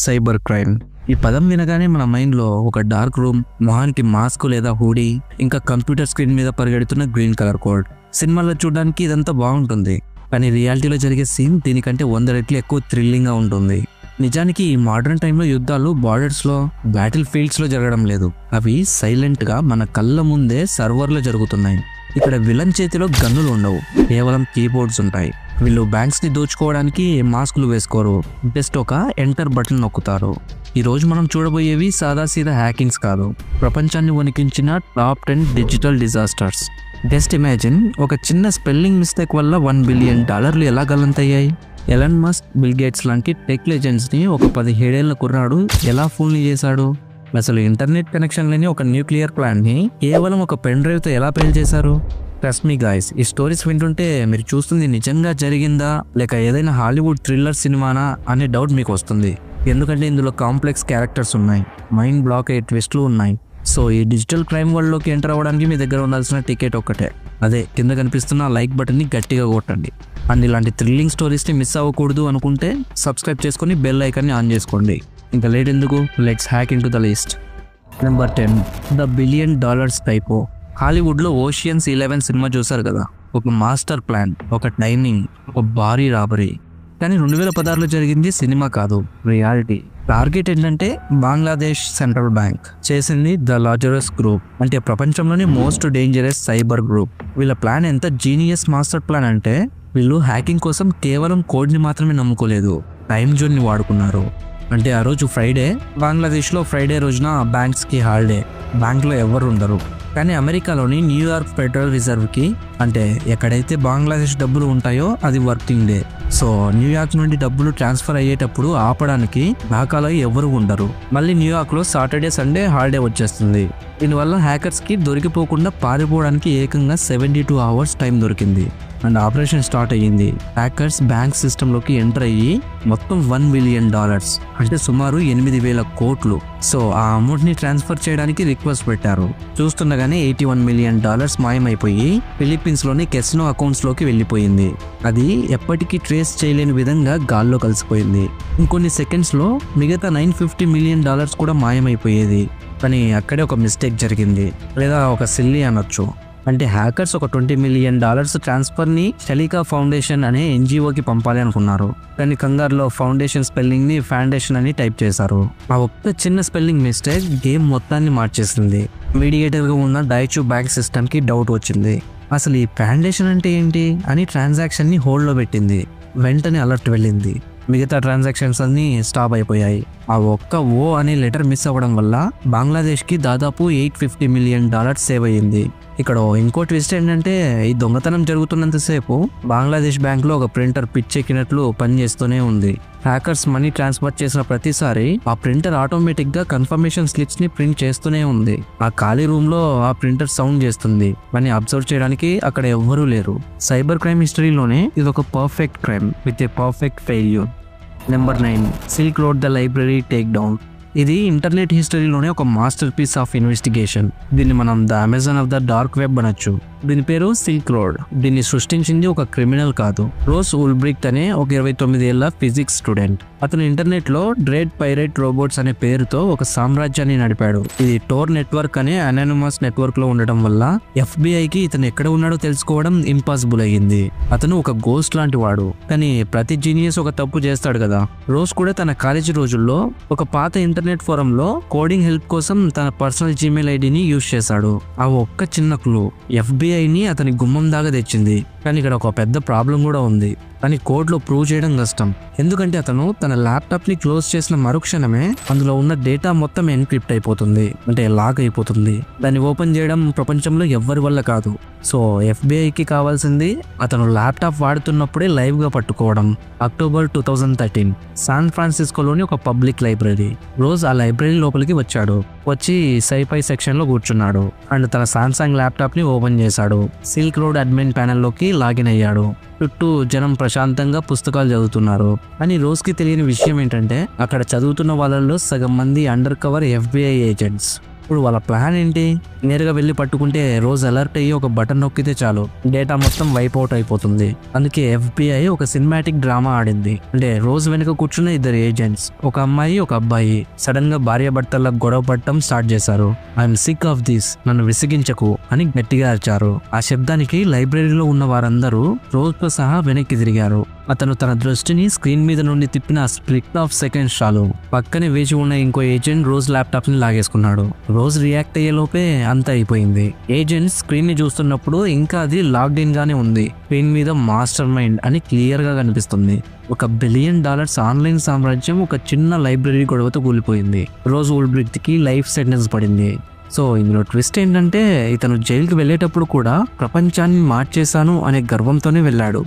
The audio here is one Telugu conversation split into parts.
Cyber crime. ఈ పదం వినగానే మన మైండ్లో ఒక డార్క్ రూమ్, మొహానికి మాస్క్ లేదా హూడీ, ఇంకా కంప్యూటర్ స్క్రీన్ మీద పరిగెడుతున్న గ్రీన్ కలర్ కోడ్. సినిమాల్లో చూడడానికి ఇదంతా బాగుంటుంది, కానీ రియాలిటీలో జరిగే సీన్ దీనికంటే 100 రెట్లు ఎక్కువ థ్రిల్లింగ్గా ఉంటుంది. నిజానికి ఈ మోడర్న్ టైంలో యుద్ధాలు బార్డర్స్లో, బ్యాటిల్ ఫీల్డ్స్లో జరగడం లేదు. అవి సైలెంట్గా మన కళ్ళ ముందే సర్వర్లో జరుగుతున్నాయి. ఇక్కడ విలన్ చేతిలో గన్నులు ఉండవు, కేవలం కీబోర్డ్స్ ఉంటాయి. వీళ్ళు బ్యాంక్స్ని దోచుకోవడానికి మాస్కులు వేసుకోరు, జస్ట్ ఒక ఎంటర్ బటన్ నొక్కుతారు. ఈరోజు మనం చూడబోయేవి సాదాసీదా హ్యాకింగ్స్ కాదు, ప్రపంచాన్ని వణికించిన top 10 digital disasters. Just imagine, ఒక చిన్న స్పెల్లింగ్ మిస్టేక్ వల్ల $1 బిలియన్ ఎలా గల్లంతయ్యాయి? ఎలన్ మస్క్, బిల్ గేట్స్ లాంటి టెక్ లెజెండ్స్ని ఒక 17 ఏళ్ల కుర్రాడు ఎలా ఫూల్ని చేశాడు? అసలు ఇంటర్నెట్ కనెక్షన్ లేని ఒక న్యూక్లియర్ ప్లాంట్ని కేవలం ఒక పెన్ డ్రైవ్తో ఎలా పేల్ చేశారు? ట్రస్ట్ మీ గాయ్స్, ఈ స్టోరీస్ వింటుంటే మీరు చూస్తుంది నిజంగా జరిగిందా లేక ఏదైనా హాలీవుడ్ థ్రిల్లర్ సినిమానా అనే డౌట్ మీకు వస్తుంది. ఎందుకంటే ఇందులో కాంప్లెక్స్ క్యారెక్టర్స్ ఉన్నాయి, మైండ్ బ్లాక్ అయ్యే ట్విస్ట్లు ఉన్నాయి. సో ఈ డిజిటల్ క్రైమ్ వరల్డ్లోకి ఎంటర్ అవ్వడానికి మీ దగ్గర ఉండాల్సిన టికెట్ ఒక్కటే, అదే కింద కనిపిస్తున్న లైక్ బటన్ని గట్టిగా కొట్టండి. అండ్ ఇలాంటి థ్రిల్లింగ్ స్టోరీస్ని మిస్ అవ్వకూడదు అనుకుంటే సబ్స్క్రైబ్ చేసుకొని బెల్ ఐకాన్ని ఆన్ చేసుకోండి. ఇంకా లేట్ ఎందుకు, let's hack into the list. Number 10, the $1 billion typo. హాలీవుడ్లో ఓషియన్స్ 11 సినిమా చూసారు కదా, ఒక మాస్టర్ ప్లాన్, ఒక టైమింగ్, ఒక భారీ రాబరీ. కానీ 2016లో జరిగింది సినిమా కాదు, రియాలిటీ. టార్గెట్ ఏంటంటే బంగ్లాదేశ్ సెంట్రల్ బ్యాంక్. చేసింది ద లాజరస్ గ్రూప్, అంటే ప్రపంచంలోనే మోస్ట్ డేంజరస్ సైబర్ గ్రూప్. వీళ్ళ ప్లాన్ ఎంత జీనియస్ మాస్టర్ ప్లాన్ అంటే, వీళ్ళు హ్యాకింగ్ కోసం కేవలం కోడ్ని మాత్రమే నమ్ముకోలేదు, టైం జోన్ని వాడుకున్నారు. అంటే ఆ రోజు ఫ్రైడే, బంగ్లాదేశ్లో ఫ్రైడే రోజున బ్యాంక్స్కి హాలిడే, బ్యాంక్లో ఎవరు ఉండరు. కానీ అమెరికాలోని న్యూయార్క్ ఫెడరల్ రిజర్వ్కి, అంటే ఎక్కడైతే బంగ్లాదేశ్ డబ్బులు ఉంటాయో అది వర్కింగ్ డే. సో న్యూయార్క్ నుండి డబ్బులు ట్రాన్స్ఫర్ అయ్యేటప్పుడు ఆపడానికి ఢాకాలో ఎవరు ఉండరు. మళ్ళీ న్యూయార్క్లో సాటర్డే, సండే హాలిడే వచ్చేస్తుంది. దీనివల్ల హ్యాకర్స్కి దొరికిపోకుండా పారిపోవడానికి ఏకంగా 72 అవర్స్ టైం దొరికింది. అండ్ ఆపరేషన్ స్టార్ట్ అయ్యింది. హ్యాకర్స్ బ్యాంక్ సిస్టంలోకి ఎంటర్ అయ్యి మొత్తం $1 బిలియన్, అంటే సుమారు 8,000 కోట్లు. సో ఆ అమౌంట్ని ట్రాన్స్ఫర్ చేయడానికి రిక్వెస్ట్ పెట్టారు. చూస్తుండగానే $81 మిలియన్ మాయమైపోయి ఫిలిప్పీన్స్లోని కెసినో అకౌంట్స్లోకి వెళ్ళిపోయింది. అది ఎప్పటికీ ట్రేస్ చేయలేని విధంగా గాల్లో కలిసిపోయింది. ఇంకొన్ని సెకండ్స్లో మిగతా $950 మిలియన్ కూడా మాయమైపోయేది. కానీ అక్కడే ఒక మిస్టేక్ జరిగింది, లేదా ఒక సిల్లీ అనొచ్చు. అంటే హ్యాకర్స్ ఒక $20 మిలియన్ ట్రాన్స్ఫర్ని షలీకా ఫౌండేషన్ అనే NGOకి పంపాలి అనుకున్నారు. కానీ కంగారులో ఫౌండేషన్ స్పెల్లింగ్ని ఫౌండేషన్ అని టైప్ చేశారు. ఆ ఒక్క చిన్న స్పెల్లింగ్ మిస్టేక్ గేమ్ మొత్తాన్ని మార్చేసింది. మీడియేటర్గా ఉన్న డైచు బ్యాంక్ సిస్టమ్కి డౌట్ వచ్చింది, అసలు ఈ ఫౌండేషన్ అంటే ఏంటి అని ట్రాన్సాక్షన్ని హోల్డ్లో పెట్టింది. వెంటనే అలర్ట్ వెళ్ళింది, మిగతా ట్రాన్సాక్షన్స్ అన్నీ స్టాప్ అయిపోయాయి. ఆ ఒక్క ఓ అనే లెటర్ మిస్ అవ్వడం వల్ల బంగ్లాదేశ్కి దాదాపు $850 మిలియన్ సేవ్ అయ్యింది. ఇక్కడ ఇంకో ట్విస్ట్ ఏంటంటే, ఈ దొంగతనం జరుగుతున్నంతసేపు బంగ్లాదేశ్ బ్యాంక్లో ఒక ప్రింటర్ పిచ్చెక్కినట్లు పనిచేస్తూనే ఉంది. హ్యాకర్స్ మనీ ట్రాన్స్ఫర్ చేసిన ప్రతిసారి ఆ ప్రింటర్ ఆటోమేటిక్గా కన్ఫర్మేషన్ స్లిప్స్ని ప్రింట్ చేస్తూనే ఉంది. ఆ ఖాళీ రూమ్లో ఆ ప్రింటర్ సౌండ్ చేస్తుంది, కానీ అబ్జర్వ్ చేయడానికి అక్కడ ఎవ్వరూ లేరు. సైబర్ క్రైమ్ హిస్టరీలోనే ఇది ఒక perfect crime with a perfect failure. Number 9, silk road the library take down. ఇది ఇంటర్నెట్ హిస్టరీలోనే ఒక మాస్టర్ పీస్ ఆఫ్ ఇన్వెస్టిగేషన్. దీన్ని మనం the Amazon of the dark web అనొచ్చు. దీని పేరు సిల్క్ రోడ్. దీన్ని సృష్టించింది ఒక క్రిమినల్ కాదు, రోస్ ఉల్బ్రిక్ట్ అనే ఒక 29 ఏళ్ల ఫిజిక్స్ స్టూడెంట్. అతను ఇంటర్నెట్లో డ్రెడ్ పైరేట్ రోబోట్స్ అనే పేరుతో ఒక సామ్రాజ్యాన్ని నడిపాడు. ఇది టోర్ నెట్వర్క్ అనే అనానిమస్ నెట్వర్క్ లో ఉండటం వల్ల FBIకి ఇతను ఎక్కడ ఉన్నాడో తెలుసుకోవడం ఇంపాసిబుల్ అయ్యింది. అతను ఒక గోస్ట్ లాంటి వాడు, కానీ ప్రతి జీనియస్ ఒక తప్పు చేస్తాడు కదా. రోస్ కూడా తన కాలేజీ రోజుల్లో ఒక పాత ఇంటర్నెట్ ఫోరంలో కోడింగ్ హెల్ప్ కోసం తన పర్సనల్ జీమెయిల్ ఐడిని యూజ్ చేశాడు. ఆ ఒక్క చిన్న క్లూ FBIని అతని గుమ్మం దాకా తెచ్చింది. కానీ ఇక్కడ ఒక పెద్ద ప్రాబ్లం కూడా ఉంది, కానీ కోడ్లో ప్రూవ్ చేయడం కష్టం. ఎందుకంటే అతను తన ల్యాప్టాప్ని క్లోజ్ చేసిన మరుక్షణమే అందులో ఉన్న డేటా మొత్తం ఎన్క్రిప్ట్ అయిపోతుంది, అంటే లాక్ అయిపోతుంది. దాన్ని ఓపెన్ చేయడం ప్రపంచంలో ఎవ్వరి వల్ల కాదు. సో FBIకి కావాల్సింది అతను ల్యాప్టాప్ వాడుతున్నప్పుడే లైవ్గా పట్టుకోవడం. అక్టోబర్ 2013 శాన్ ఫ్రాన్సిస్కోలోని ఒక పబ్లిక్ లైబ్రరీ. రోజ్ ఆ లైబ్రరీ లోపలికి వచ్చి సైఫై సెక్షన్లో కూర్చున్నాడు అండ్ తన సామ్సంగ్ ల్యాప్టాప్ని ఓపెన్ చేశాడు. సిల్క్ రోడ్ అడ్మిన్ ప్యానెల్లోకి లాగిన్ అయ్యాడు. చుట్టూ జనం ప్రశాంతంగా పుస్తకాలు చదువుతున్నారు. అని రోజుకి తెలియని విషయం ఏంటంటే, అక్కడ చదువుతున్న వాళ్ళల్లో సగం మంది అండర్ కవర్ FBI ఏజెంట్స్. ఇప్పుడు వాళ్ళ ప్లాన్ ఏంటి? నేరుగా వెళ్ళి పట్టుకుంటే రోజ్ అలర్ట్ అయ్యి ఒక బటన్ నొక్కితే చాలు డేటా మొత్తం వైప్ అవుట్ అయిపోతుంది. అందుకే FBI ఒక సినిమాటిక్ డ్రామా ఆడింది. అంటే రోజ్ వెనుక కూర్చున్న ఇద్దరు ఏజెంట్స్, ఒక అమ్మాయి ఒక అబ్బాయి సడన్ గా భార్యాభర్తల గొడవ పడటం స్టార్ట్ చేశారు. ఐఎమ్ సిక్ ఆఫ్ దిస్, నన్ను విసిగించకు అని గట్టిగా అరిచారు. ఆ శబ్దానికి లైబ్రరీలో ఉన్న వారందరూ రోజ్ తో సహా వెనక్కి తిరిగారు. అతను తన దృష్టిని స్క్రీన్ మీద నుండి తిప్పిన స్ప్లిట్ ఆఫ్ సెకండ్స్ చాలు పక్కనే వేచి ఉన్న ఇంకో ఏజెంట్ రోజ్ ల్యాప్టాప్ ని లాగేసుకున్నాడు. రోజ్ రియాక్ట్ అయ్యే లోపే అంతా అయిపోయింది. ఏజెంట్ స్క్రీన్ ని చూస్తున్నప్పుడు ఇంకా అది లాక్డ్ ఇన్ గానే ఉంది. స్క్రీన్ మీద మాస్టర్ మైండ్ అని క్లియర్ గా కనిపిస్తుంది. $1 బిలియన్ ఆన్లైన్ సామ్రాజ్యం ఒక చిన్న లైబ్రరీ గొడవతో కూలిపోయింది. రోజ్ ఉల్బ్రిక్ట్ కి లైఫ్ సెంటెన్స్ పడింది. సో ఇందులో ట్విస్ట్ ఏంటంటే ఇతను జైలుకి వెళ్ళేటప్పుడు కూడా ప్రపంచాన్ని మార్చేశాను అనే గర్వంతోనే వెళ్ళాడు.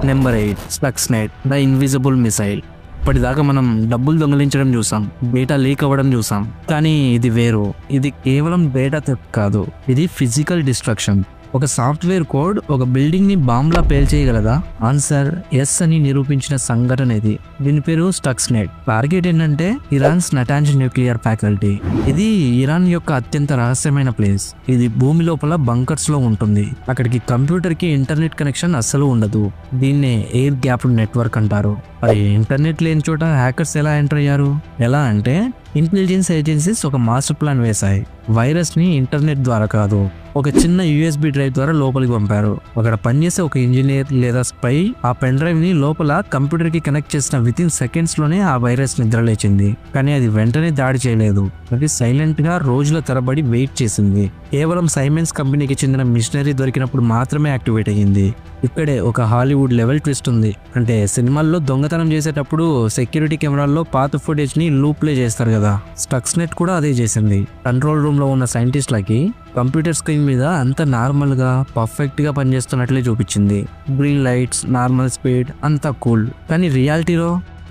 Number 8 Stuxnet the invisible missile. ఇప్పటిదాకా మనం డబ్బులు దొంగిలించడం చూసాం, బేటా లీక్ అవ్వడం చూసాం. కానీ ఇది వేరు. ఇది కేవలం బేటా థెఫ్ట్ కాదు, ఇది ఫిజికల్ డిస్ట్రక్షన్. ఒక సాఫ్ట్వేర్ కోడ్ ఒక బిల్డింగ్ ని బాంబ్లా పేల్చేయగలదా? ఆన్సర్ ఎస్ అని నిరూపించిన సంఘటన ఇది. దీని పేరు స్టక్స్నెట్. టార్గెట్ ఏంటంటే ఇరాన్స్ నటాంజ్ న్యూక్లియర్ ఫ్యాకల్టీ. ఇది ఇరాన్ యొక్క అత్యంత రహస్యమైన ప్లేస్. ఇది భూమి లోపల బంకర్స్ లో ఉంటుంది. అక్కడికి కంప్యూటర్ కి ఇంటర్నెట్ కనెక్షన్ అస్సలు ఉండదు. దీన్నే ఎయిర్ గ్యాప్ నెట్వర్క్ అంటారు. మరి ఇంటర్నెట్ లేని చోట హ్యాకర్స్ ఎలా ఎంటర్ అయ్యారు? ఎలా అంటే ఇంటెలిజెన్స్ ఏజెన్సీస్ ఒక మాస్టర్ ప్లాన్ వేశాయి. వైరస్ ని ఇంటర్నెట్ ద్వారా కాదు, ఒక చిన్న USB డ్రైవ్ ద్వారా లోపలికి పంపారు. అక్కడ పనిచేసే ఒక ఇంజనీర్ లేదా స్పై ఆ పెన్ డ్రైవ్ ని లోపల కంప్యూటర్ కి కనెక్ట్ చేసిన వితిన్ సెకండ్స్ లోనే ఆ వైరస్ నిద్రలేచింది. కానీ అది వెంటనే దాడి చేయలేదు. అది సైలెంట్ గా రోజుల తరబడి వెయిట్ చేసింది. కేవలం సైమెన్స్ కంపెనీకి చెందిన మిషనరీ దొరికినప్పుడు మాత్రమే యాక్టివేట్ అయ్యింది. ఇక్కడే ఒక హాలీవుడ్ లెవెల్ ట్విస్ట్ ఉంది. అంటే సినిమాల్లో దొంగతనం చేసేటప్పుడు సెక్యూరిటీ కెమెరాల్లో పాత ఫుటేజ్ ని లూప్ ప్లే చేస్తారు కదా, స్టక్స్నెట్ కూడా అదే చేసింది. కంట్రోల్ రూమ్ లో ఉన్న సైంటిస్ట్లకి కంప్యూటర్ స్క్రీన్ మీద అంత నార్మల్ గా పర్ఫెక్ట్ గా పనిచేస్తున్నట్లే చూపించింది. గ్రీన్ లైట్స్, నార్మల్ స్పీడ్, అంతా కూల్. కానీ రియాలిటీలో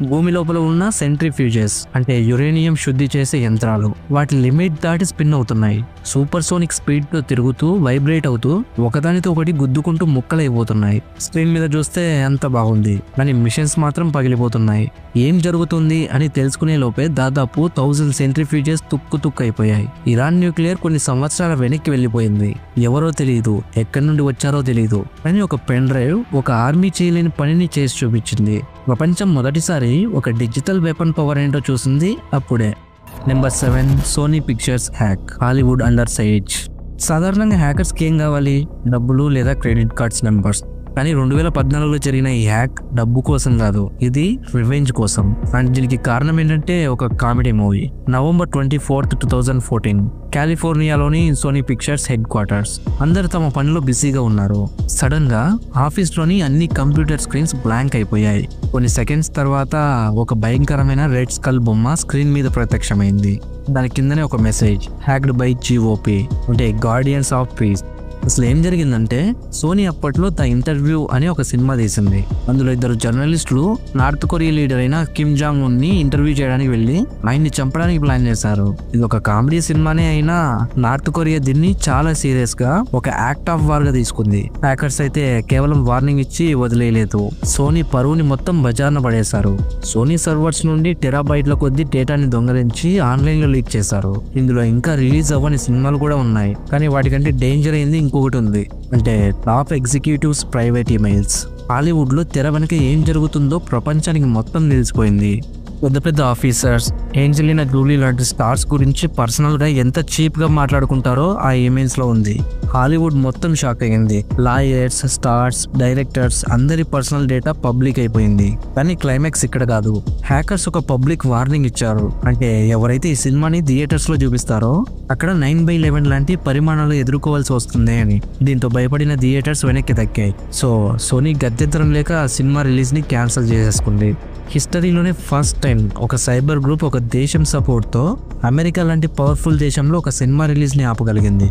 భూమి లోపల ఉన్న సెంట్రిఫ్యూజెస్ అంటే యురేనియం శుద్ధి చేసే యంత్రాలు వాటి లిమిట్ దాటి స్పిన్ అవుతున్నాయి. సూపర్ సోనిక్ స్పీడ్ తో తిరుగుతూ వైబ్రేట్ అవుతూ ఒకదానితో ఒకటి గుద్దుకుంటూ ముక్కలైపోతున్నాయి. స్క్రీన్ మీద చూస్తే అంత బాగుంది, కానీ మిషన్స్ మాత్రం పగిలిపోతున్నాయి. ఏం జరుగుతుంది అని తెలుసుకునే లోపే దాదాపు 1000 సెంట్రిఫ్యూజెస్ తుక్కు అయిపోయాయి. ఇరాన్ న్యూక్లియర్ కొన్ని సంవత్సరాల వెనక్కి వెళ్ళిపోయింది. ఎవరో తెలియదు, ఎక్కడి నుండి వచ్చారో తెలియదు, కానీ ఒక పెన్ డ్రైవ్ ఒక ఆర్మీ చేయలేని పనిని చేసి చూపించింది. ప్రపంచం మొదటిసారి ఒక డిజిటల్ వెపన్ పవర్ ఏంటో చూసింది అప్పుడే. Number 7 Sony Pictures hack, Hollywood under siege. సాధారణంగా హ్యాకర్స్కి ఏం కావాలి? డబ్బులు లేదా క్రెడిట్ కార్డ్స్ నెంబర్స్. కానీ 2014లో జరిగిన ఈ హ్యాక్ డబ్బు కోసం కాదు, ఇది రివెంజ్ కోసం. అండ్ దీనికి కారణం ఏంటంటే ఒక కామెడీ మూవీ. నవంబర్ 24, 2014 కాలిఫోర్నియాలోని సోనీ పిక్చర్స్ హెడ్ క్వార్టర్స్. అందరు తమ పనిలో బిజీగా ఉన్నారు. సడన్ గా ఆఫీస్ లోని అన్ని కంప్యూటర్ స్క్రీన్స్ బ్లాంక్ అయిపోయాయి. కొన్ని సెకండ్స్ తర్వాత ఒక భయంకరమైన రెడ్ స్కల్ బొమ్మ స్క్రీన్ మీద ప్రత్యక్షమైంది. దాని కిందనే ఒక మెసేజ్, హ్యాక్డ్ బై GOP అంటే గార్డియన్స్ ఆఫ్ పీస్. అసలు ఏం జరిగిందంటే సోనీ అప్పట్లో ద ఇంటర్వ్యూ అని ఒక సినిమా తీసింది. అందులో ఇద్దరు జర్నలిస్టులు నార్త్ కొరియా లీడర్ అయిన కిమ్ జాంగ్ ఉన్ ని ఇంటర్వ్యూ చేయడానికి వెళ్ళి ఆయన్ని చంపడానికి ప్లాన్ చేశారు. ఇది ఒక కామెడీ సినిమానే అయినా నార్త్ కొరియా దీన్ని చాలా సీరియస్ గా ఒక యాక్ట్ ఆఫ్ వార్ గా తీసుకుంది. హ్యాకర్స్ అయితే కేవలం వార్నింగ్ ఇచ్చి వదిలేయలేదు, సోనీ పరువుని మొత్తం బజార్న పడేశారు. సోనీ సర్వర్స్ నుండి టెరాబైట్ల కొద్ది డేటాని దొంగలించి ఆన్లైన్ లో లీక్ చేశారు. ఇందులో ఇంకా రిలీజ్ అవ్వని సినిమాలు కూడా ఉన్నాయి. కానీ వాటికంటే డేంజర్ అయింది ఇంకొకటి ఉంది, అంటే top executives private emails. Hollywood లో తెర వెనక ఏం జరుగుతుందో ప్రపంచానికి మొత్తం తెలిసిపోయింది. పెద్ద పెద్ద ఆఫీసర్స్, ఏంజెలినా జూలీ లాంటి స్టార్స్ గురించి పర్సనల్ గా ఎంత చీప్ గా మాట్లాడుకుంటారో ఆ ఈమెయిల్స్ లో ఉంది. హాలీవుడ్ మొత్తం షాక్ అయ్యింది. లాయర్స్, స్టార్స్, డైరెక్టర్స్ అందరి పర్సనల్ డేటా పబ్లిక్ అయిపోయింది. కానీ క్లైమాక్స్ ఇక్కడ కాదు. హ్యాకర్స్ ఒక పబ్లిక్ వార్నింగ్ ఇచ్చారు. అంటే ఎవరైతే ఈ సినిమాని థియేటర్స్ లో చూపిస్తారో అక్కడ 9/11 లాంటి పరిమాణాలు ఎదుర్కోవాల్సి వస్తుంది అని. దీంతో భయపడిన థియేటర్స్ వెనక్కి తగ్గాయి. సో సోనీ గత్యంతరం లేక ఆ సినిమా రిలీజ్ ని క్యాన్సిల్ చేసేసుకుంది. హిస్టరీలోనే ఫస్ట్ టైం ఒక సైబర్ గ్రూప్ ఒక దేశం సపోర్ట్తో అమెరికా లాంటి పవర్ఫుల్ దేశంలో ఒక సినిమా రిలీజ్ని ఆపగలిగింది.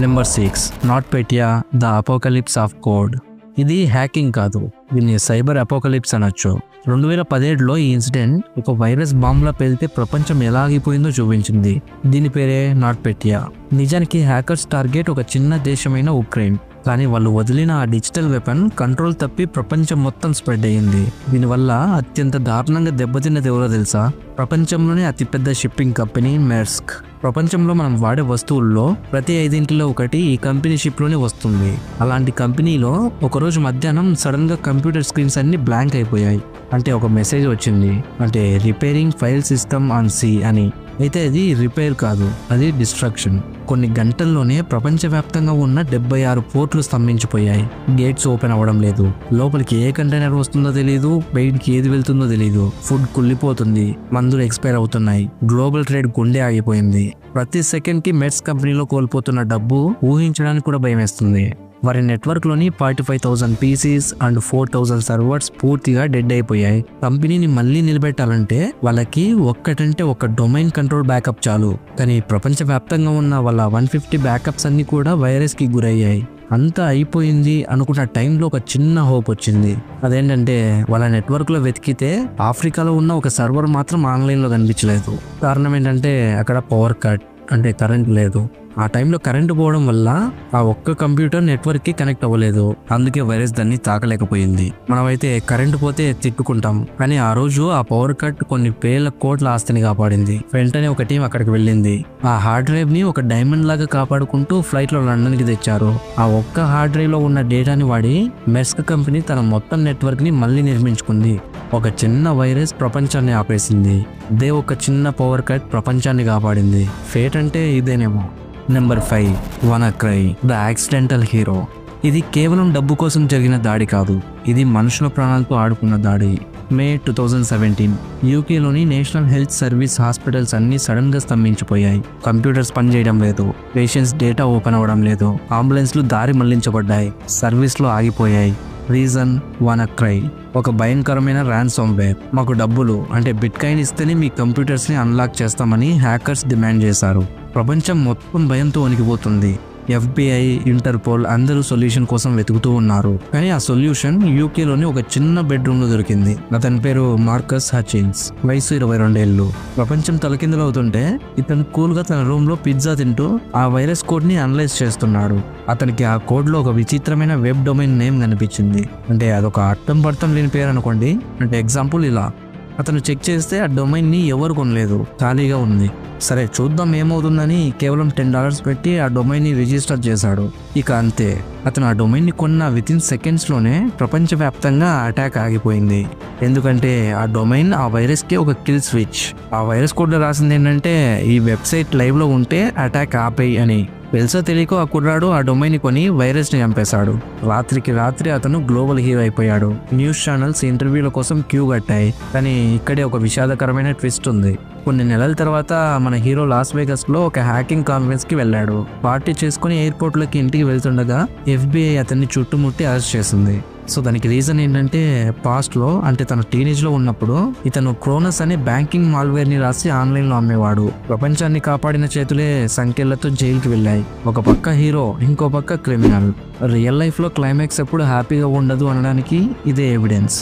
Number 6 NotPetya the apocalypse of code. ఇది హ్యాకింగ్ కాదు, దీన్ని సైబర్ అపోకలిప్స్ అనొచ్చు. 2017లో ఈ ఇన్సిడెంట్ ఒక వైరస్ బాంబ్లా పేలితే ప్రపంచం ఎలా ఆగిపోయిందో చూపించింది. దీని పేరే నాట్పెటియా. నిజానికి హ్యాకర్స్ టార్గెట్ ఒక చిన్న దేశమైన ఉక్రెయిన్. కానీ వాళ్ళు వదిలిన ఆ డిజిటల్ వెపన్ కంట్రోల్ తప్పి ప్రపంచం మొత్తం స్ప్రెడ్ అయ్యింది. దీనివల్ల అత్యంత దారుణంగా దెబ్బతిన్నది ఎవరో తెలుసా? ప్రపంచంలోనే అతిపెద్ద షిప్పింగ్ కంపెనీ మెర్స్క్. ప్రపంచంలో మనం వాడే వస్తువుల్లో ప్రతి 5 ఒకటి ఈ కంపెనీ షిప్లోనే వస్తుంది. అలాంటి కంపెనీలో ఒకరోజు మధ్యాహ్నం సడన్ గా కంప్యూటర్ స్క్రీన్స్ అన్ని బ్లాంక్ అయిపోయాయి. అంటే ఒక మెసేజ్ వచ్చింది, అంటే repairing file system on C అని. అయితే అది రిపేర్ కాదు, అది డిస్ట్రక్షన్. కొన్ని గంటల్లోనే ప్రపంచవ్యాప్తంగా ఉన్న 76 పోర్ట్లు స్తంభించిపోయాయి. గేట్స్ ఓపెన్ అవ్వడం లేదు, లోపలికి ఏ కంటైనర్ వస్తుందో తెలియదు, బయటికి ఏది వెళ్తుందో తెలియదు. ఫుడ్ కుళ్ళిపోతుంది, మందులు ఎక్స్పైర్ అవుతున్నాయి, గ్లోబల్ ట్రేడ్ గుండె ఆగిపోయింది. ప్రతి సెకండ్ కి మెర్స్ కంపెనీలో కోల్పోతున్న డబ్బు ఊహించడానికి కూడా భయం వేస్తుంది. వారి నెట్వర్క్లోని 45,000 పీసీస్ అండ్ 4,000 సర్వర్స్ పూర్తిగా డెడ్ అయిపోయాయి. కంపెనీని మళ్ళీ నిలబెట్టాలంటే వాళ్ళకి ఒక్కటంటే ఒక డొమైన్ కంట్రోల్ బ్యాకప్ చాలు. కానీ ప్రపంచవ్యాప్తంగా ఉన్న వాళ్ళ 150 బ్యాకప్స్ అన్ని కూడా వైరస్ కి గురయ్యాయి. అంతా అయిపోయింది అనుకున్న టైంలో ఒక చిన్న హోప్ వచ్చింది. అదేంటంటే వాళ్ళ నెట్వర్క్లో వెతికితే ఆఫ్రికాలో ఉన్న ఒక సర్వర్ మాత్రం ఆన్లైన్లో కనిపించలేదు. కారణం ఏంటంటే అక్కడ పవర్ కట్, అంటే కరెంట్ లేదు. ఆ టైంలో కరెంటు పోవడం వల్ల ఆ ఒక్క కంప్యూటర్ నెట్వర్క్ కి కనెక్ట్ అవ్వలేదు. అందుకే వైరస్ దాన్ని తాకలేకపోయింది. మనమైతే కరెంటు పోతే తిట్టుకుంటాం, కానీ ఆ రోజు ఆ పవర్ కట్ కొన్ని వేల కోట్ల ఆస్తిని కాపాడింది. వెంటనే ఒక టీం అక్కడికి వెళ్ళింది. ఆ హార్డ్ డ్రైవ్ ని ఒక డైమండ్ లాగా కాపాడుకుంటూ ఫ్లైట్ లో లండన్ కి తెచ్చారు. ఆ ఒక్క హార్డ్ డ్రైవ్ లో ఉన్న డేటాని వాడి మెర్స్క్ కంపెనీ తన మొత్తం నెట్వర్క్ ని మళ్ళీ నిర్మించుకుంది. ఒక చిన్న వైరస్ ప్రపంచాన్ని ఆపేసింది. అదే ఒక చిన్న పవర్ కట్ ప్రపంచాన్ని కాపాడింది. ఫేట్ అంటే ఇదేనేమో. Number 5, WannaCry the accidental hero. ఇది కేవలం డబ్బు కోసం జరిగిన దాడి కాదు, ఇది మనుషుల ప్రాణాలతో ఆడుకున్న దాడి. మే 2017 యూకేలోని నేషనల్ హెల్త్ సర్వీస్ హాస్పిటల్స్ అన్ని సడన్ గా స్తంభించిపోయాయి. కంప్యూటర్స్ పనిచేయడం లేదు, పేషెంట్స్ డేటా ఓపెన్ అవ్వడం లేదు, అంబులెన్స్లు దారి మళ్లించబడ్డాయి, సర్వీస్లు ఆగిపోయాయి. రీజన్ వానాక్రై, ఒక భయంకరమైన ర్యాన్సమ్వేర్. మాకు డబ్బులు అంటే బిట్కాయిన్ ఇస్తేనే మీ కంప్యూటర్స్ ని అన్లాక్ చేస్తామని హ్యాకర్స్ డిమాండ్ చేశారు. ప్రపంచం మొత్తం భయంతో వణికిపోతుంది. FBI, ఇంటర్పోల్ అందరూ సొల్యూషన్ కోసం వెతుకుతూ ఉన్నారు. కానీ ఆ సొల్యూషన్ యూకేలోని ఒక చిన్న బెడ్రూమ్ లో దొరికింది. అతని పేరు మార్కస్ హచిన్స్, వయసు 22 ఏళ్ళు. ప్రపంచం తలకిందులవుతుంటే ఇతను కూల్ గా తన రూమ్ లో పిజ్జా తింటూ ఆ వైరస్ కోడ్ ని అనలైజ్ చేస్తున్నాడు. అతనికి ఆ కోడ్ లో ఒక విచిత్రమైన వెబ్ డొమైన్ నేమ్ కనిపించింది. అంటే అదొక అర్థం పర్థం లేని పేరు అనుకోండి. అంటే ఎగ్జాంపుల్ ఇలా. అతను చెక్ చేస్తే ఆ డొమైన్ ని ఎవరు కొనలేదు, ఖాళీగా ఉంది. సరే చూద్దాం ఏమవుతుందని కేవలం $10 పెట్టి ఆ డొమైన్ ని రిజిస్టర్ చేశాడు. ఇక అంతే, అతను ఆ డొమైన్ ని కొన్న వితిన్ సెకండ్స్ లోనే ప్రపంచవ్యాప్తంగా అటాక్ ఆగిపోయింది. ఎందుకంటే ఆ డొమైన్ ఆ వైరస్ కి ఒక కిల్ స్విచ్. ఆ వైరస్ కోడ్ లో రాసింది ఏంటంటే ఈ వెబ్సైట్ లైవ్ లో ఉంటే అటాక్ ఆపేయి అని. తెలుసో తెలియకో ఆ కుర్రాడు ఆ డొమైన్ ని కొని వైరస్ ని చంపేశాడు. రాత్రికి రాత్రి అతను గ్లోబల్ హీరో అయిపోయాడు. న్యూస్ ఛానల్స్ ఇంటర్వ్యూల కోసం క్యూ కట్టాయి. కానీ ఇక్కడే ఒక విషాదకరమైన ట్విస్ట్ ఉంది. కొన్ని నెలల తర్వాత మన హీరో లాస్ వేగస్ లో ఒక హ్యాకింగ్ కాన్ఫరెన్స్ కి వెళ్ళాడు. పార్టీ చేసుకుని ఎయిర్పోర్ట్ లోకి ఇంటికి వెళ్తుండగా FBI అతన్ని చుట్టుముట్టి అరెస్ట్ చేసింది. సో దానికి రీజన్ ఏంటంటే పాస్ట్ లో, అంటే తన టీనేజ్ లో ఉన్నప్పుడు ఇతను క్రోనస్ అనే బ్యాంకింగ్ మాల్వేర్ ని రాసి ఆన్లైన్ లో అమ్మేవాడు. ప్రపంచాన్ని కాపాడిన చేతులే సంఖ్యలతో జైలుకి వెళ్ళాయి. ఒక పక్క హీరో, ఇంకో పక్క క్రిమినల్. రియల్ లైఫ్ లో క్లైమాక్స్ ఎప్పుడు హ్యాపీగా ఉండదు అనడానికి ఇదే evidence.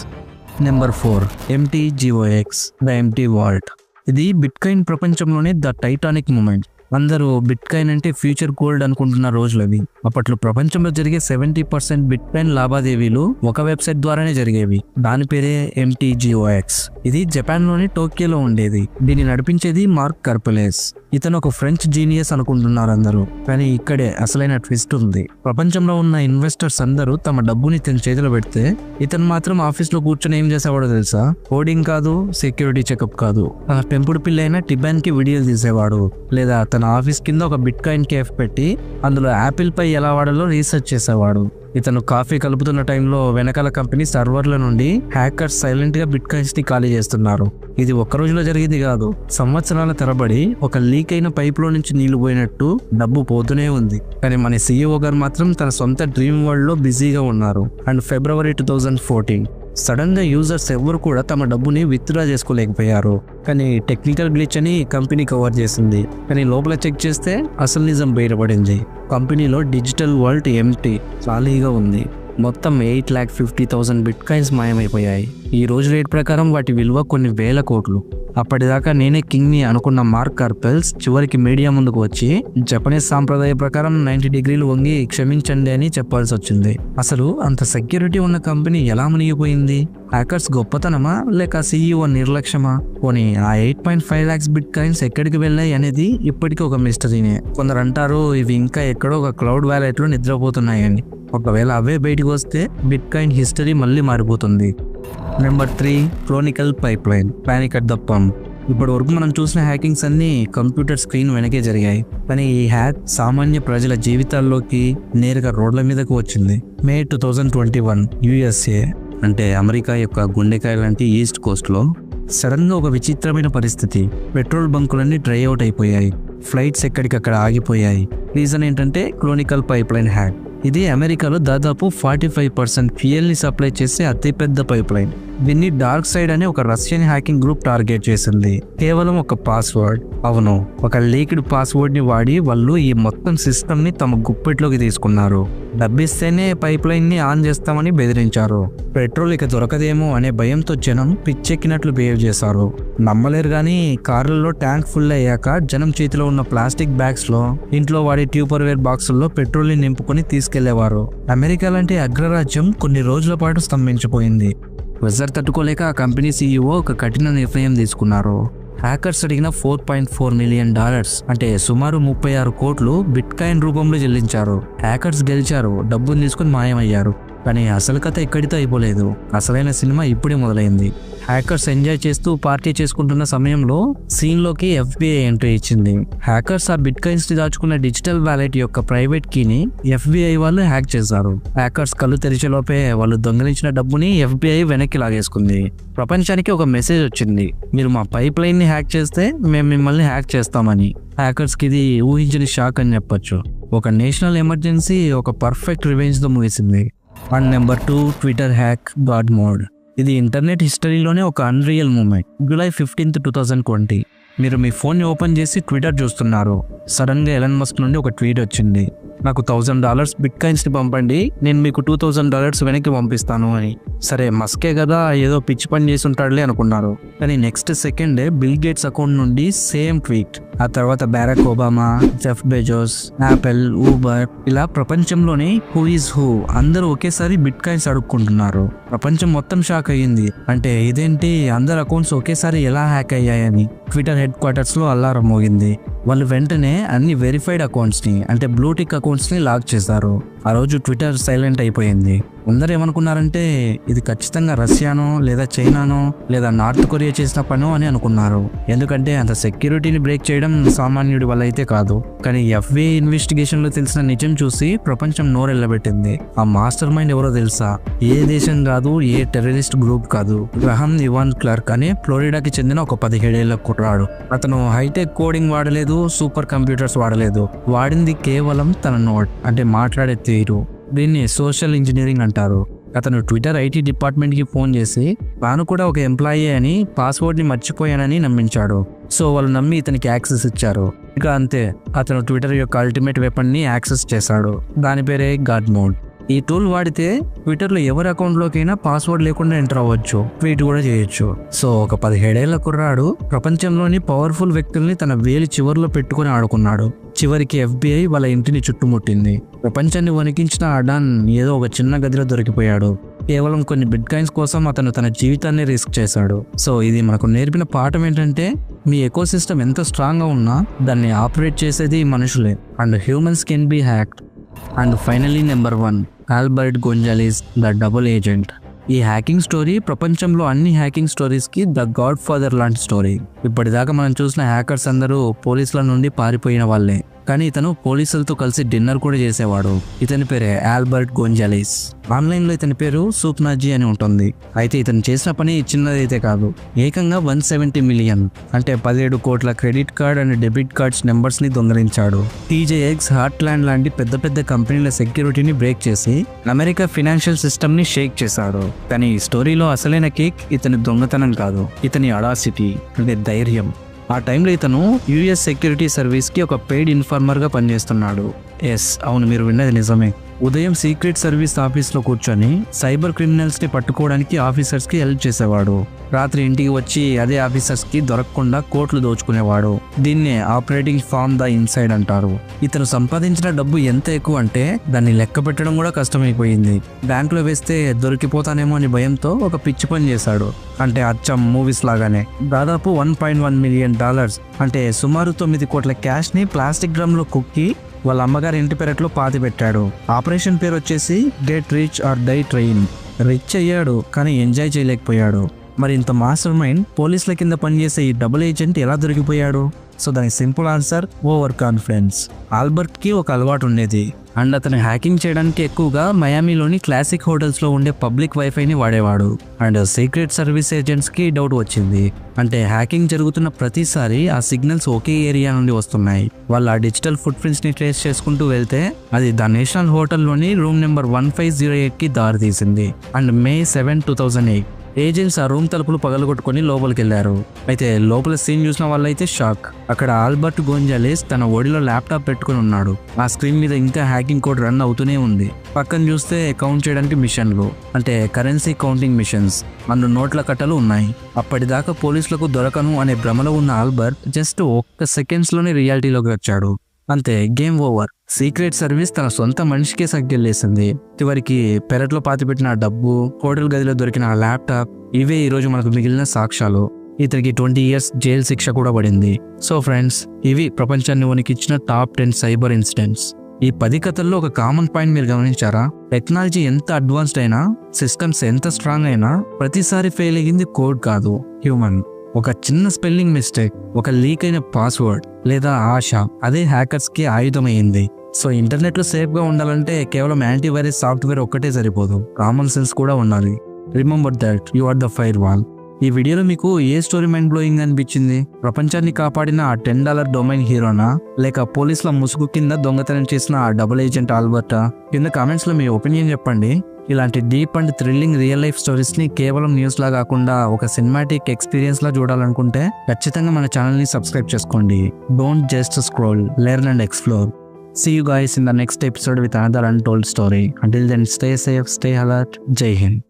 Number 4, MTGOX the empty vault. ఇది బిట్కాయిన్ ప్రపంచంలోనే ద టైటానిక్ మూమెంట్. అందరూ బిట్కాయిన్ అంటే ఫ్యూచర్ గోల్డ్ అనుకుంటున్న రోజులు అవి. అప్పట్లో ప్రపంచంలో జరిగే 70% బిట్కాయిన్ లావాదేవీలు ఒక వెబ్సైట్ ద్వారానే జరిగేవి. దాని పేరే MTGOX. ఇది జపాన్ లోని టోక్యోలో ఉండేది. దీన్ని నడిపించేది మార్క్ కర్పెలేస్. ఇతను ఒక ఫ్రెంచ్ జీనియస్ అనుకుంటున్నారు అందరూ, కానీ ఇక్కడే అసలైన ట్విస్ట్ ఉంది. ప్రపంచంలో ఉన్న ఇన్వెస్టర్స్ అందరూ తమ డబ్బుని ఇతని చేతిలో పెడితే ఇతను మాత్రం ఆఫీస్ లో కూర్చొని ఏం చేసేవాడో తెలుసా? కోడింగ్ కాదు, సెక్యూరిటీ చెకప్ కాదు, తన పెంపుడు పిల్లైన టిబాన్ కి వీడియోలు తీసేవాడు. లేదా తన ఆఫీస్ కింద ఒక బిట్కాయిన్ కేఫ్ పెట్టి అందులో యాపిల్ పై ఎలా వాడాలో రీసెర్చ్ చేసేవాడు. ఇతను కాఫీ కలుపుతున్న టైంలో వెనకాల కంపెనీ సర్వర్ల నుండి హ్యాకర్స్ సైలెంట్ గా బిట్కాయిన్స్ ని ఖాళీ చేస్తున్నారు. ఇది ఒక్క రోజులో జరిగింది కాదు, సంవత్సరాల తరబడి ఒక లీక్ అయిన పైప్ లో నుంచి నీళ్లు పోయినట్టు డబ్బు పోతూనే ఉంది. కానీ మన CEO గారు మాత్రం తన సొంత డ్రీమ్ వరల్డ్ లో బిజీగా ఉన్నారు. అండ్ February 2014 సడన్ గా యూజర్స్ ఎవరు కూడా తమ డబ్బుని విత్డ్రా చేసుకోలేకపోయారు. కానీ టెక్నికల్ గ్లిచ్ అని కంపెనీ కవర్ చేసింది. కానీ లోపల చెక్ చేస్తే అసలు నిజం బయటపడింది. కంపెనీలో డిజిటల్ వాల్ట్ ఎంప్టీ, ఖాళీగా ఉంది. మొత్తం 8,50,000 బిట్కాయిన్స్ మాయమైపోయాయి. ఈ రోజు రేట్ ప్రకారం వాటి విలువ కొన్ని వేల కోట్లు. అప్పటిదాకా నేనే కింగ్ని అనుకున్న మార్క్ కార్పెల్స్ చివరికి మీడియా ముందుకు వచ్చి జపనీస్ సాంప్రదాయ ప్రకారం 90 డిగ్రీలు వంగి క్షమించండి అని చెప్పాల్సి వచ్చింది. అసలు అంత సెక్యూరిటీ ఉన్న కంపెనీ ఎలా మునిగిపోయింది? హ్యాకర్స్ గొప్పతనమా లేక CEO నిర్లక్ష్యమా? పోనీ ఆ 8.5 lakhs బిట్ కాయిన్స్ ఎక్కడికి వెళ్ళాయి అనేది ఇప్పటికీ ఒక మిస్టరీనే. కొందరు అంటారు ఇవి ఇంకా ఎక్కడో ఒక క్లౌడ్ వ్యాలెట్లో నిద్రపోతున్నాయని. ఒకవేళ అవే బయటికి వస్తే బిట్ కాయిన్ హిస్టరీ మళ్ళీ మారిపోతుంది. Number 3, chronicle pipeline, panic at the pump. ఇప్పటి వరకు మనం చూసిన హ్యాకింగ్స్ అన్నీ కంప్యూటర్ స్క్రీన్ వెనకే జరిగాయి. కానీ ఈ హ్యాక్ సామాన్య ప్రజల జీవితాల్లోకి నేరుగా రోడ్ల మీదకు వచ్చింది. మే 2021 USA అంటే అమెరికా యొక్క గుండెకాయ లాంటి ఈస్ట్ కోస్ట్లో సడన్గా ఒక విచిత్రమైన పరిస్థితి. పెట్రోల్ బంకులన్నీ డ్రై అవుట్ అయిపోయాయి. ఫ్లైట్స్ ఎక్కడికక్కడ ఆగిపోయాయి. రీజన్ ఏంటంటే క్రోనికల్ పైప్లైన్ హ్యాక్. ఇది అమెరికాలో దాదాపు 45% ఫ్యూయల్ని సప్లై చేసే అతిపెద్ద పైప్లైన్. దీన్ని డార్క్ సైడ్ అనే ఒక రష్యన్ హ్యాకింగ్ గ్రూప్ టార్గెట్ చేసింది. కేవలం ఒక పాస్వర్డ్, అవును ఒక లీక్డ్ పాస్వర్డ్ని వాడి వాళ్ళు ఈ మొత్తం సిస్టమ్ని తమ గుప్పెట్లోకి తీసుకున్నారు. డబ్బిస్తేనే పైప్లైన్ని ఆన్ చేస్తామని బెదిరించారు. పెట్రోల్ ఇక దొరకదేమో అనే భయంతో జనం పిచ్చెక్కినట్లు బిహేవ్ చేశారు. నమ్మలేరు కానీ కార్లలో ట్యాంక్ ఫుల్ అయ్యాక జనం చేతిలో ఉన్న ప్లాస్టిక్ బ్యాగ్స్లో ఇంట్లో వాడే ట్యూపర్వేర్ బాక్సుల్లో పెట్రోల్ని నింపుకొని తీసుకెళ్లేవారు. అమెరికా లాంటి అగ్రరాజ్యం కొన్ని రోజుల పాటు స్తంభించిపోయింది. ప్రెజర్ తట్టుకోలేక ఆ కంపెనీ CEO ఒక కఠిన నిర్ణయం తీసుకున్నారు. హ్యాకర్స్ అడిగిన $4.4 million అంటే సుమారు 36 కోట్లు బిట్ కాయిన్ రూపంలో చెల్లించారు. హ్యాకర్స్ గెలిచారు, డబ్బులు తీసుకుని మాయమయ్యారు. కానీ అసలు కథ ఇక్కడితో అయిపోలేదు. అసలైన సినిమా ఇప్పుడే మొదలైంది. హ్యాకర్స్ ఎంజాయ్ చేస్తూ పార్టీ చేసుకుంటున్న సమయంలో సీన్లోకి FBI ఎంట్రీ ఇచ్చింది. హ్యాకర్స్ ఆ బిట్ కాయిన్స్ ని దాచుకున్న డిజిటల్ వ్యాలెట్ యొక్క ప్రైవేట్ కీని FBI వాళ్ళు హ్యాక్ చేశారు. హ్యాకర్స్ కళ్ళు తెరిచేలోపే వాళ్ళు దొంగిలించిన డబ్బుని FBI వెనక్కి లాగేసుకుంది. ప్రపంచానికి ఒక మెసేజ్ వచ్చింది, మీరు మా పైప్ లైన్ ని హ్యాక్ చేస్తే మేము మిమ్మల్ని హ్యాక్ చేస్తామని. హ్యాకర్స్కి ఇది ఊహించని షాక్ అని చెప్పొచ్చు. ఒక నేషనల్ ఎమర్జెన్సీ ఒక పర్ఫెక్ట్ రివెంజ్తో ముగిసింది. And number 2, Twitter hack God mode. ఇది ఇంటర్నెట్ హిస్టరీలోనే ఒక అన్రియల్ మూమెంట్. July 15, 2020 మీరు మీ ఫోన్ని ఓపెన్ చేసి ట్విట్టర్ చూస్తున్నారు. సడన్గా ఎలన్ మస్క్ నుండి ఒక ట్వీట్ వచ్చింది, నాకు $1000 బిట్ కాయిన్స్ని పంపండి, నేను మీకు $2000 వెనక్కి పంపిస్తాను అని. సరే మస్కే కదా ఏదో పిచ్చి పని చేసి ఉంటాడులే అనుకున్నారు. కానీ నెక్స్ట్ సెకండే బిల్ గేట్స్ అకౌంట్ నుండి సేమ్ ట్వీట్. ఆ తర్వాత Barack Obama, Jeff Bezos, Apple, Uber, ఇలా ప్రపంచంలోనే హూ ఈజ్ హూ అందరూ ఒకేసారి బిట్ కాయిన్స్ అడుక్కుంటున్నారు. ప్రపంచం మొత్తం షాక్ అయ్యింది. అంటే ఇదేంటి అందరు అకౌంట్స్ ఒకేసారి ఎలా హ్యాక్ అయ్యాయని. ట్విట్టర్ హెడ్ క్వార్టర్స్ లో అలారం మోగింది. వాళ్ళు వెంటనే అన్ని వెరిఫైడ్ అకౌంట్స్ ని అంటే బ్లూటిక్ అకౌంట్స్ ని లాక్ చేశారు. ఆ రోజు ట్విట్టర్ సైలెంట్ అయిపోయింది. అందరూ ఏమనుకున్నారంటే ఇది ఖచ్చితంగా రష్యానో లేదా చైనానో లేదా నార్త్ కొరియా చేసిన పనో అని అనుకున్నారు. ఎందుకంటే అంత సెక్యూరిటీని బ్రేక్ చేయడం సామాన్యుడి వల్ల అయితే కాదు. కానీ FBI ఇన్వెస్టిగేషన్ లో తెలిసిన నిజం చూసి ప్రపంచం నోరెళ్లబెట్టింది. ఆ మాస్టర్ మైండ్ ఎవరో తెలుసా? ఏ దేశం కాదు, ఏ టెర్రరిస్ట్ గ్రూప్ కాదు. గ్రహం ఇవాన్ క్లార్క్ అనే ఫ్లోరిడాకి చెందిన ఒక 17 ఏళ్ల కుర్రాడు. అతను హైటెక్ కోడింగ్ వాడలేదు, సూపర్ కంప్యూటర్స్ వాడలేదు. వాడింది కేవలం తన నోట్ అంటే మాట్లాడే తీరు. దీన్ని సోషల్ ఇంజనీరింగ్ అంటారు. అతను ట్విట్టర్ IT డిపార్ట్మెంట్కి ఫోన్ చేసి తాను కూడా ఒక ఎంప్లాయీ అని పాస్వర్డ్ని మర్చిపోయానని నమ్మించాడు. సో వాళ్ళు నమ్మి ఇతనికి యాక్సెస్ ఇచ్చారు. ఇక అంతే, అతను ట్విట్టర్ యొక్క అల్టిమేట్ వెపన్ని యాక్సెస్ చేశాడు. దాని పేరే గాడ్ మోడ్. ఈ టూల్ వాడితే ట్విట్టర్లో ఎవరి అకౌంట్లోకైనా పాస్వర్డ్ లేకుండా ఎంటర్ అవ్వచ్చు, ట్వీట్ కూడా చేయొచ్చు. సో ఒక 17 ఏళ్ల కుర్రాడు ప్రపంచంలోని పవర్ఫుల్ వ్యక్తుల్ని తన వేలి చివర్లో పెట్టుకుని ఆడుకున్నాడు. చివరికి FBI వాళ్ళ ఇంటిని చుట్టుముట్టింది. ప్రపంచాన్ని వణికించిన అడాన్ ఏదో ఒక చిన్న గదిలో దొరికిపోయాడు. కేవలం కొన్ని బిట్ కాయిన్స్ కోసం అతను తన జీవితాన్ని రిస్క్ చేశాడు. సో ఇది మనకు నేర్పిన పాఠం ఏంటంటే మీ ఎకోసిస్టమ్ ఎంత స్ట్రాంగ్గా ఉన్నా దాన్ని ఆపరేట్ చేసేది మనుషులే. And humans can be hacked. And finally number 1, Albert Gonzalez the double agent. ఈ హ్యాకింగ్ స్టోరీ ప్రపంచంలో అన్ని హ్యాకింగ్ స్టోరీస్కి ద గాడ్ ఫాదర్ లాంటి స్టోరీ. ఇప్పటిదాకా మనం చూసిన హ్యాకర్స్ అందరూ పోలీసుల నుండి పారిపోయిన వాళ్ళే. కానీ ఇతను పోలీసులతో కలిసి డిన్నర్ కూడా చేసేవాడు. ఇతని పేరే ఆల్బర్ట్ గొంజాలిస్. ఆన్లైన్లో ఇతని పేరు సూప్నాజీ అని ఉంటుంది. అయితే ఇతను చేసిన పని చిన్నదైతే కాదు, ఏకంగా 170 మిలియన్ అంటే 17 కోట్ల credit card and debit cards నెంబర్స్ని దొంగలించాడు. TJX, హార్ట్లాండ్ లాంటి పెద్ద పెద్ద కంపెనీల సెక్యూరిటీని బ్రేక్ చేసి అమెరికా ఫినాన్షియల్ సిస్టమ్ని షేక్ చేశాడు. కానీ ఈ స్టోరీలో అసలైన కేక్ ఇతని దొంగతనం కాదు, ఇతని అడాసిటీ అంటే ధైర్యం. ఆ టైంలో ఇతను US సెక్యూరిటీ సర్వీస్కి ఒక పెయిడ్ ఇన్ఫార్మర్గా పనిచేస్తున్నాడు. ఎస్, అవును, మీరు విన్నది నిజమే. ఉదయం సీక్రెట్ సర్వీస్ ఆఫీస్లో కూర్చొని సైబర్ క్రిమినల్స్ని పట్టుకోవడానికి ఆఫీసర్స్కి హెల్ప్ చేసేవాడు. రాత్రి ఇంటికి వచ్చి అదే ఆఫీసర్స్కి దొరకకుండా కోట్లు దోచుకునేవాడు. దీన్నే ఆపరేటింగ్ ఫ్రమ్ ద ఇన్సైడ్ అంటారు. ఇతను సంపాదించిన డబ్బు ఎంత ఎక్కువ అంటే దాన్ని లెక్క పెట్టడం కూడా కష్టమైపోయింది. బ్యాంకులో వేస్తే దొరికిపోతానేమో అని భయంతో ఒక పిచ్చి పని చేశాడు. అంటే అచ్చం మూవీస్ లాగానే దాదాపు $1.1 మిలియన్ అంటే సుమారు 9 కోట్ల క్యాష్ ని ప్లాస్టిక్ డ్రమ్ లో కుక్కి వాళ్ళ అమ్మగారి ఇంటి పెరట్లో పాతి పెట్టాడు. ఆపరేషన్ పేరు వచ్చేసి get rich or die trying. Rich అయ్యాడు కానీ ఎంజాయ్ చేయలేకపోయాడు. మరి ఇంత మాస్టర్ మైండ్ పోలీసుల కింద పనిచేసే ఈ డబుల్ ఏజెంట్ ఎలా దొరికిపోయాడు? సో దానికి simple answer over confidence. Albert కి ఒక అలవాటు ఉండేది అండ్ అతను హ్యాకింగ్ చేయడానికి ఎక్కువగా మయామిలోని క్లాసిక్ హోటల్స్ లో ఉండే పబ్లిక్ వైఫైని వాడేవాడు. అండ్ సీక్రెట్ సర్వీస్ ఏజెంట్స్ కి డౌట్ వచ్చింది. అంటే హ్యాకింగ్ జరుగుతున్న ప్రతిసారి ఆ సిగ్నల్స్ ఒకే ఏరియా నుండి వస్తున్నాయి. వాళ్ళు ఆ డిజిటల్ ఫుట్ ప్రింట్స్ ని ట్రేస్ చేసుకుంటూ వెళ్తే అది ద నేషనల్ హోటల్లోని రూమ్ నెంబర్ 1508 కి దారి తీసింది. అండ్ May 7, 2008 ఏజెంట్స్ ఆ రూమ్ తలుపులు పగలగొట్టుకుని లోపలికి వెళ్లారు. అయితే లోపల సీన్ చూసిన వాళ్ళైతే షాక్. అక్కడ ఆల్బర్ట్ గోంజాలెస్ తన ఒడిలో ల్యాప్టాప్ పెట్టుకుని ఉన్నాడు. ఆ స్క్రీన్ మీద ఇంకా హ్యాకింగ్ కోడ్ రన్ అవుతూనే ఉంది. పక్కన చూస్తే కౌంట్ చేయడానికి మిషన్లు, అంటే కరెన్సీ కౌంటింగ్ మిషన్స్, అందులో నోట్ల కట్టలు ఉన్నాయి. అప్పటిదాకా పోలీసులకు దొరకను అనే భ్రమలో ఉన్న ఆల్బర్ట్ జస్ట్ ఒక్క సెకండ్స్ లోనే రియాలిటీలోకి వచ్చాడు. అంతే, గేమ్ ఓవర్. సీక్రెట్ సర్వీస్ తన సొంత మనిషికే సగ్గెళ్ళేసింది. చివరికి పెరట్లో పాతిపెట్టిన ఆ డబ్బు, హోటల్ గదిలో దొరికిన ఆ ల్యాప్టాప్, ఇవే ఈరోజు మనకు మిగిలిన సాక్ష్యాలు. ఇతనికి 20 years జైలు శిక్ష కూడా పడింది. సో ఫ్రెండ్స్, ఇవి ప్రపంచాన్ని వణికించిన టాప్ 10 సైబర్ ఇన్సిడెంట్స్. ఈ 10 కథల్లో ఒక కామన్ పాయింట్ మీరు గమనించారా? టెక్నాలజీ ఎంత అడ్వాన్స్డ్ అయినా, సిస్టమ్స్ ఎంత స్ట్రాంగ్ అయినా, ప్రతిసారి ఫెయిల్ అయ్యింది కోడ్ కాదు, హ్యూమన్. ఒక చిన్న స్పెల్లింగ్ మిస్టేక్, ఒక లీక్ అయిన పాస్వర్డ్ లేదా ఆశ, అదే హ్యాకర్స్ కి ఆయుధమైంది. సో ఇంటర్నెట్ లో సేఫ్ గా ఉండాలంటే కేవలం యాంటీవైరస్ సాఫ్ట్వేర్ ఒక్కటే సరిపోదు, కామన్ సెన్స్ కూడా ఉండాలి. Remember that you are the firewall. ఈ వీడియోలో మీకు ఏ స్టోరీ మైండ్ బ్లోయింగ్ అనిపించింది? ప్రపంచాన్ని కాపాడిన ఆ $10 డొమైన్ హీరోనా, లేక పోలీసుల ముసుగు కింద దొంగతనం చేసిన ఆ డబుల్ ఏజెంట్ ఆల్బర్టా? కింద కామెంట్స్ లో మీ ఒపీనియన్ చెప్పండి. ఇలాంటి deep and thrilling real life stories ని కేవలం న్యూస్ లా కాకుండా ఒక సినిమాటిక్ ఎక్స్పీరియన్స్ లా చూడాలనుకుంటే ఖచ్చితంగా మన ఛానల్ ని సబ్స్క్రైబ్ చేసుకోండి. Don't just scroll, learn and explore. See you guys in the next episode with another untold story. Until then, stay safe, stay alert. Jai Hind.